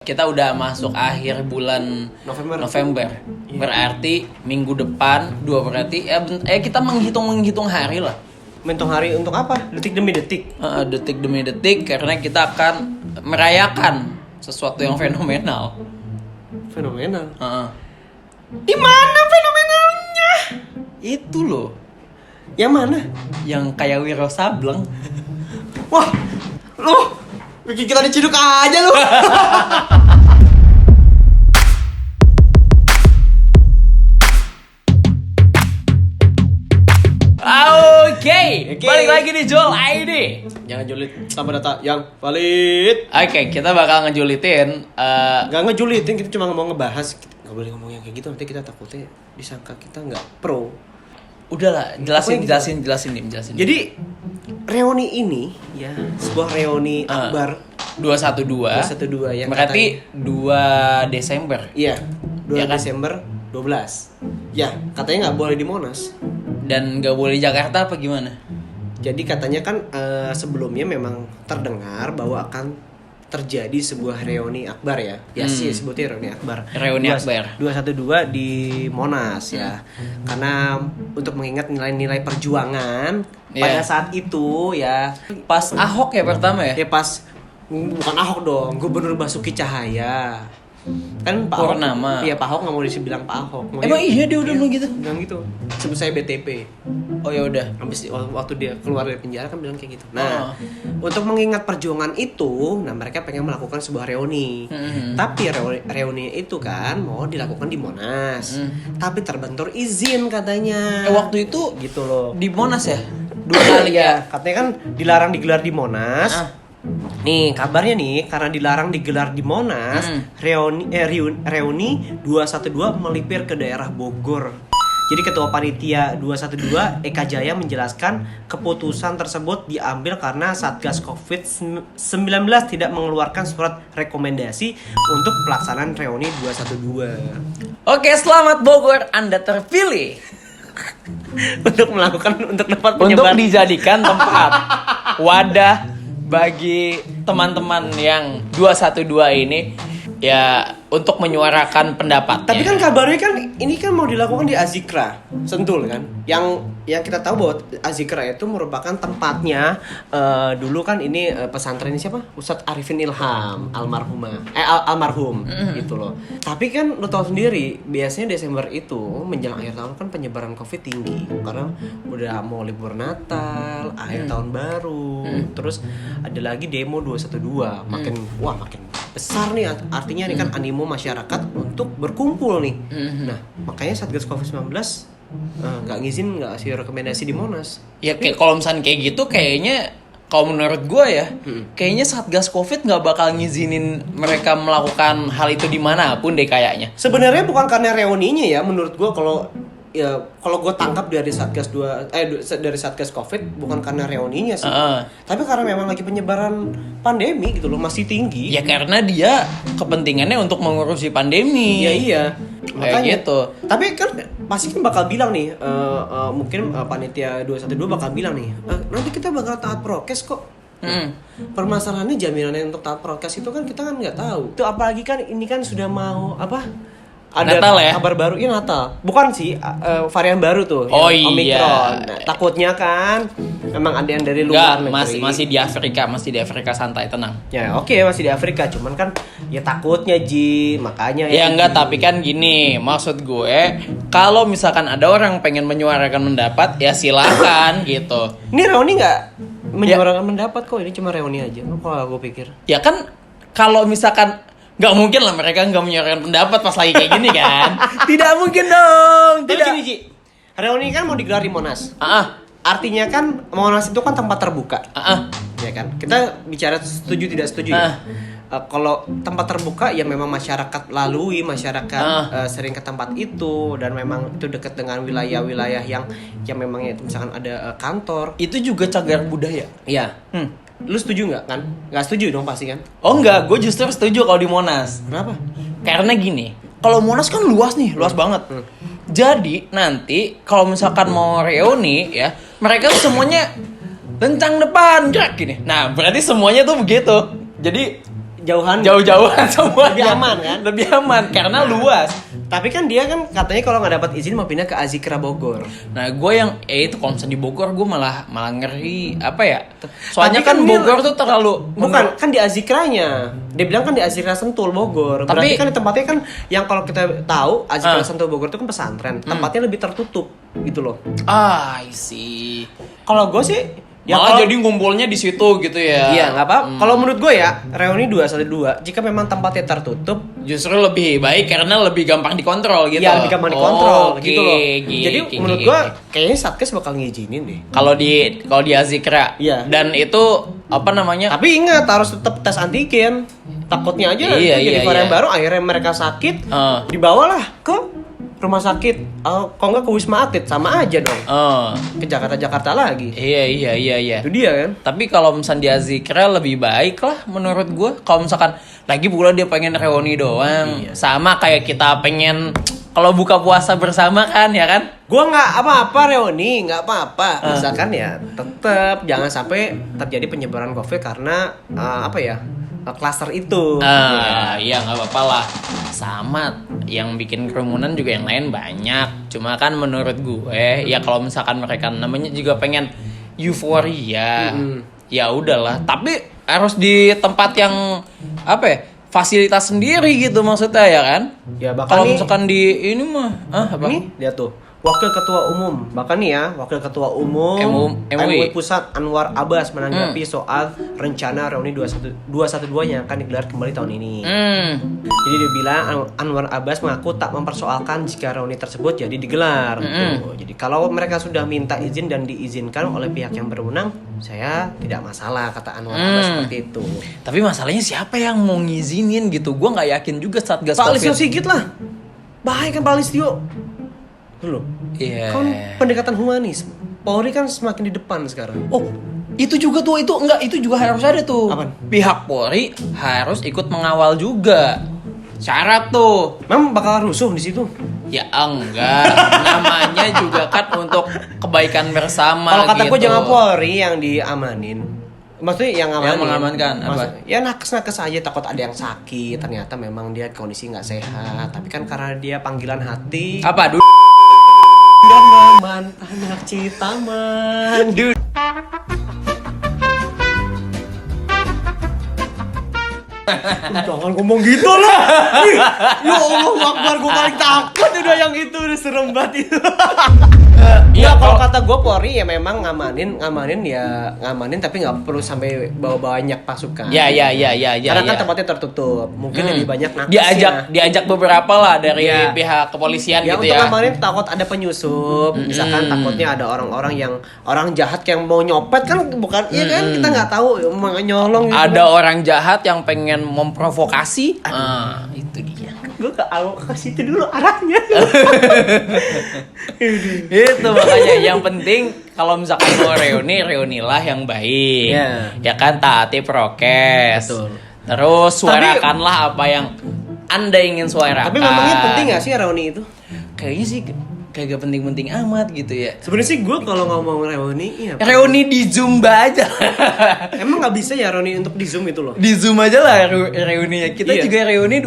kita udah masuk akhir bulan November. Iya. Berarti minggu depan berarti kita menghitung hari lah. Menghitung hari untuk apa? Detik demi detik. Detik demi detik karena kita akan merayakan sesuatu yang fenomenal. Fenomenal. Di mana fenomenalnya? Itu loh. Yang mana? Yang kayak Wiro Sableng. Wah, lu bikin kita diciduk aja lu. Oke. Balik lagi di Jol ID. Jangan julid sama data yang valid. Oke, kita bakal ngejulitin. Gak ngejulitin, kita cuma mau ngebahas. Gak boleh ngomong yang kayak gitu, nanti kita takutnya disangka kita nggak pro. Udahlah, jelasin. Jadi reuni ini ya sebuah reuni akbar 212 yang berarti katanya, 2 Desember. Iya, 2 Ya kan? Desember 12. Ya, katanya nggak boleh di Monas. Dan gak boleh di Jakarta apa gimana? Jadi katanya kan sebelumnya memang terdengar bahwa akan terjadi sebuah reuni akbar ya. Sih sebutnya reuni akbar. Reuni akbar 212 di Monas ya. Karena untuk mengingat nilai-nilai perjuangan pada saat itu ya. Pas Ahok ya pertama ya? Ya pas bukan Ahok dong, Gubernur Basuki Cahaya. Kan Pak Purnama. Ahok, iya Pak Ahok nggak mau dibilang Pak Ahok. Emang iya dia udah bilang gitu? Bilang gitu. Sebut saya BTP. Oh ya udah. Habis waktu dia keluar dari penjara kan bilang kayak gitu. Nah, untuk mengingat perjuangan itu, mereka pengen melakukan sebuah reuni. Tapi reuni itu kan mau dilakukan di Monas. Tapi terbentur izin katanya. Waktu itu gitu loh. di Monas ya? 2 kali ya. Katanya kan dilarang digelar di Monas. Nih kabarnya nih karena dilarang digelar di Monas, reuni 212 melipir ke daerah Bogor. Jadi ketua panitia 212 Eka Jaya menjelaskan keputusan tersebut diambil karena Satgas COVID-19 tidak mengeluarkan surat rekomendasi untuk pelaksanaan reuni 212. Oke, selamat Bogor, Anda terpilih untuk dapat untuk dijadikan tempat wadah bagi teman-teman yang 212 ini ya untuk menyuarakan pendapatnya. Tapi kan kabarnya kan ini kan mau dilakukan di Azikra, Sentul kan. Yang kita tahu bahwa Azikra itu merupakan tempatnya dulu kan ini pesantren siapa? Ustadz Arifin Ilham almarhum gitu loh. Tapi kan lo tahu sendiri biasanya Desember itu menjelang akhir tahun kan penyebaran Covid tinggi karena udah mau libur Natal, akhir tahun baru. Terus ada lagi demo 212 makin besar nih artinya ini kan animo masyarakat untuk berkumpul nih. Nah, makanya Satgas Covid-19 nggak ngasih rekomendasi di Monas. Ya kayak kalau misalnya kayak gitu kayaknya kalau menurut gue ya kayaknya Satgas Covid nggak bakal ngizinin mereka melakukan hal itu dimanapun deh kayaknya. Sebenarnya bukan karena reuninya ya menurut gue kalau gue tangkap dari dari Satgas Covid bukan karena reuninya sih. Tapi karena memang lagi penyebaran pandemi gitu loh masih tinggi. Ya karena dia kepentingannya untuk mengurusi pandemi. Iya. Makanya gitu. Tapi kan pasti kan bakal bilang nih mungkin panitia 212 bakal bilang nih nanti kita bakal taat prokes kok. Permasalahannya jaminannya untuk taat prokes itu kan kita kan nggak tahu. Itu apalagi kan ini kan sudah mau ada Natal ya? Kabar baru Natal. Bukan sih varian baru tuh Omikron. Nah, takutnya kan memang ada yang dari luar negeri. Masih di Afrika santai, tenang. Ya oke, masih di Afrika, cuman kan ya takutnya makanya ya enggak, tapi kan gini, maksud gue kalau misalkan ada orang pengen menyuarakan pendapat ya silakan gitu. Ini reuni nggak menyuarakan pendapat kok, ini cuma reuni aja. Kalau gue pikir. Ya kan kalau misalkan nggak mungkin lah mereka nggak menyuarakan pendapat pas lagi kayak gini kan. Tidak mungkin dong. Tapi gini Ji, reuni kan mau digelar di Monas. Artinya kan Monas itu kan tempat terbuka. Ya kan? Kita bicara setuju tidak setuju ya. Kalau tempat terbuka ya memang masyarakat sering ke tempat itu dan memang itu dekat dengan wilayah-wilayah yang memang ya misalkan ada kantor. Itu juga cagar budaya. Iya. Lu setuju nggak kan? Nggak setuju dong pasti kan? Oh enggak, gue justru setuju kalau di Monas. Kenapa? Karena gini, kalau Monas kan luas banget. Jadi nanti kalau misalkan mau reuni ya, mereka tuh semuanya lentang depan gerak gini. Nah berarti semuanya tuh begitu. Jadi jauhan. Jauh-jauhan semua. Lebih aman kan? Lebih aman karena luas. Tapi kan dia kan katanya kalau nggak dapat izin mau pindah ke Azikra Bogor. Nah, gue yang itu kalau misalnya di Bogor gue malah ngeri apa ya? Soalnya Tapi kan kan Bogor tuh terlalu Bukan, kan di Azikranya. Dia bilang kan di Azikra Sentul Bogor. Berarti Tapi- kan di tempatnya kan yang kalau kita tahu Azikra Sentul Bogor itu kan pesantren. Tempatnya lebih tertutup gitu loh. I see. Kalau gue sih Malah kalau- jadi ngumpulnya di situ gitu ya. Iya, nggak apa. Kalau menurut gue ya, reuni 212 jika memang tempatnya tertutup, Justru lebih baik karena lebih gampang dikontrol gitu. ya lebih gampang dikontrol Oke, gitu loh. oke, Jadi oke, menurut oke, gue oke. kayaknya Satgas bakal ngizinin deh. Kalau di Azikra. Iya. Dan itu apa namanya? Tapi ingat harus tetap tes antigen. Takutnya aja Iya, jadi iya, varian iya. baru akhirnya mereka sakit, dibawalah ke rumah sakit. Kalau nggak ke Wisma Atlet sama aja dong. Ke Jakarta lagi. Iya. Itu dia kan. Tapi kalau misalnya di Azikra lebih baik lah menurut gue. Kalau misalkan lagi pula dia pengen reuni doang, Iya. sama kayak kita pengen kalau buka puasa bersama kan ya kan? Gua nggak apa-apa reuni, nggak apa-apa. Misalkan ya tetap jangan sampai terjadi penyebaran COVID karena klaster itu. Iya nggak apa-apa lah. Sama yang bikin kerumunan juga yang lain banyak. Cuma kan menurut gue ya kalau misalkan mereka namanya juga pengen euforia, ya udahlah. Tapi harus di tempat yang apa ya? Fasilitas sendiri gitu maksudnya ya kan? Ya bahkan Kalau nih- misalkan di ini mah apa? Nih, lihat tuh. Wakil Ketua Umum, bahkan nih ya, Wakil Ketua Umum MUI. Pusat Anwar Abbas menanggapi soal rencana reuni 212 yang akan digelar kembali tahun ini. Jadi dia bilang Anwar Abbas mengaku tak mempersoalkan jika reuni tersebut jadi digelar. Tuh. Jadi kalau mereka sudah minta izin dan diizinkan oleh pihak yang berwenang, saya tidak masalah kata Anwar Abbas seperti itu. Tapi masalahnya siapa yang mau ngizinin gitu? Gua nggak yakin juga Satgas Pak Listio Covid. Sigit lah, bahaya kan Pak Listio. Dulu. Iya. Kan pendekatan humanis. Polri kan semakin di depan sekarang. Oh, itu juga tuh itu juga harus ada tuh. Apaan? Pihak Polri harus ikut mengawal juga. Syarat tuh. Memang bakal rusuh di situ. Ya enggak. Namanya juga kan untuk kebaikan bersama. Kalau kata gitu. gue jangan Polri yang diamanin. Maksudnya yang ngamanin. Yang mengamankan, apa? Ya nakes aja takut ada yang sakit. Ternyata memang dia kondisi nggak sehat. Tapi kan karena dia panggilan hati. Apa dulu? Dan aman anak Citaman. Dude. Jangan ngomong gitu lah. Ya Allah Akbar, gue paling takut udah yang itu udah serem banget itu. Iya, Ya kalau kata gue Polri ya memang ngamanin tapi nggak perlu sampai bawa banyak pasukan. Ya. Karena kan ya. tempatnya tertutup, mungkin lebih banyak nakesnya. Diajak beberapa lah dari Iya. pihak kepolisian Ya gitu untuk ya. ngamanin takut ada penyusup, misalkan takutnya ada orang jahat yang mau nyopet kan bukan, iya kan kita nggak tahu mau nyolong gitu. Ada orang jahat yang pengen memprovokasi. Itu dia. Gue ke situ dulu arahnya. Itu makanya yang penting kalau misalkan mau reunilah yang baik. Iya. Ya kan taati prokes. Betul. Terus suarakanlah apa yang Anda ingin suarakan. Tapi memangnya penting nggak sih reuni itu? Kayaknya sih kagak penting-penting amat gitu ya. Sebenarnya sih gue kalau ngomong reuni, iya. Reuni di Zoom aja. Emang nggak bisa ya reuni untuk di Zoom itu loh? Di Zoom aja lah reuninya. Kita Iya. juga reuni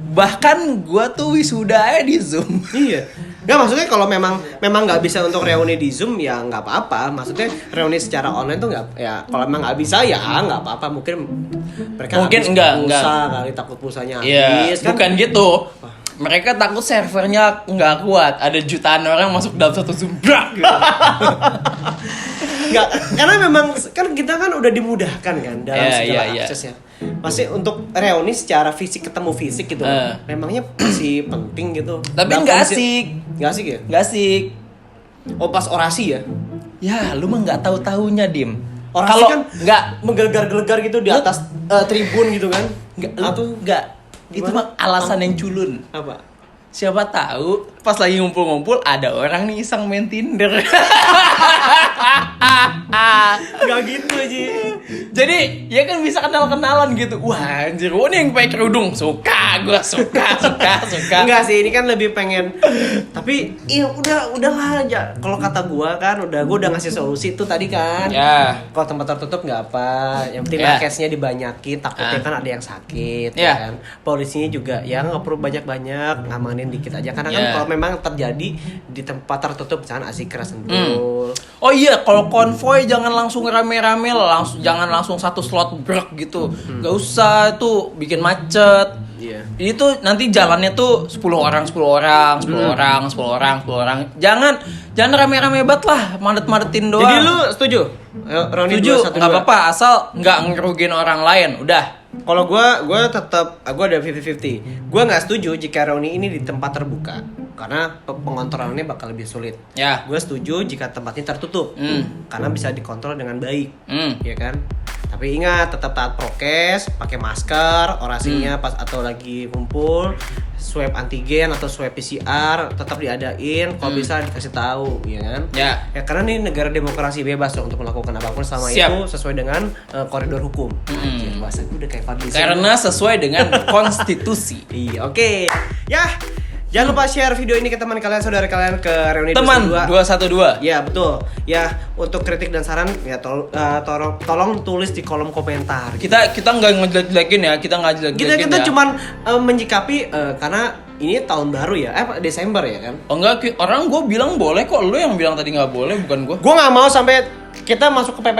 bahkan gua tuh wisuda aja di Zoom. Iya. Ya maksudnya kalau memang nggak bisa untuk reuni di Zoom ya nggak apa-apa. Maksudnya reuni secara online tuh nggak, ya kalau memang nggak bisa ya nggak apa-apa. Mungkin mereka Mungkin habis enggak. pulsa kali, takut pulsanya Iya, habis kan. bukan gitu. Mereka takut servernya nggak kuat. Ada jutaan orang masuk dalam satu Zoom. Brak, gitu. Nggak, karena memang kan kita kan udah dimudahkan kan dalam Iya, segala iya. aksesnya. Pasti untuk reuni secara fisik ketemu fisik gitu. Memangnya masih penting gitu. Tapi nggak asik. Nggak asik ya? Nggak asik. Oh pas orasi ya? Ya, lu mah nggak tahu tahunya Dim. Orasi Kalau kan nggak menggelegar-gelegar gitu di atas tribun gitu kan? nggak itu mah alasan yang culun. Apa? Siapa tahu pas lagi ngumpul-ngumpul ada orang nih iseng main Tinder. Gak gitu Ji. Jadi ya kan bisa kenal-kenalan gitu. Wah anjir, nih yang pakai kerudung. Suka, gue suka. Enggak sih, ini kan lebih pengen. Tapi ya udahlah aja. Kalau kata gua kan gua udah ngasih solusi tuh tadi kan. Ya. Kalau tempat tertutup nggak apa. Yang penting Ya. case-nya dibanyakin, takutnya kan ada yang sakit Ya. kan. Polisinya juga ya nggak perlu banyak-banyak, ngamanin dikit aja. Karena kan Ya. kalau memang terjadi di tempat tertutup misalnya Azikra Sentul. Oh iya, kalau konvoy jangan langsung rame-rame lah, jangan langsung satu slot brek gitu. Gak usah tuh bikin macet. Iya. Itu nanti jalannya tuh 10 orang. Jangan rame-rame banget lah, madet-madetin doang. Jadi lu setuju? Roni Setuju, 212. nggak apa-apa asal nggak ngerugiin orang lain. Udah. Kalau gua tetap gua ada 50-50. Gua nggak setuju jika reuni ini di tempat terbuka karena pengontrolannya bakal lebih sulit. Ya. Gue setuju jika tempatnya tertutup karena bisa dikontrol dengan baik, ya kan. Tapi ingat tetap taat prokes, pakai masker, orasinya pas atau lagi kumpul, swab antigen atau swab PCR tetap diadain. Kalau bisa dikasih tahu, ya kan. Ya. Karena ini negara demokrasi bebas loh untuk melakukan apapun selama Siap. itu sesuai dengan koridor hukum. Anjir, bahasa gue udah kayak Fadli Zon. Karena sesuai dengan konstitusi. Iya, oke. Ya, jangan lupa share video ini ke teman kalian, saudara kalian ke reuni Teman 212. 212. Ya, betul. Ya, untuk kritik dan saran ya tolong tulis di kolom komentar. Kita nggak ngejelek-jelekin ya, kita nggak jelek-jelekin Kita ya. cuman menyikapi karena ini tahun baru ya, Desember ya kan. Oh enggak, orang gue bilang boleh kok, lu yang bilang tadi nggak boleh, bukan gue. Gue nggak mau sampai kita masuk ke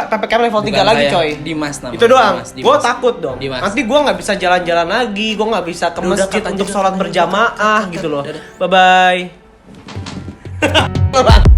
PPKM level 3 lagi, coy. Dimas namanya. Itu doang. Dimas. Gue takut dong. Dimas. Nanti gue nggak bisa jalan-jalan lagi, gue nggak bisa ke Udah, masjid cut untuk aja, sholat cut, berjamaah cut, gitu loh. udah. Bye bye.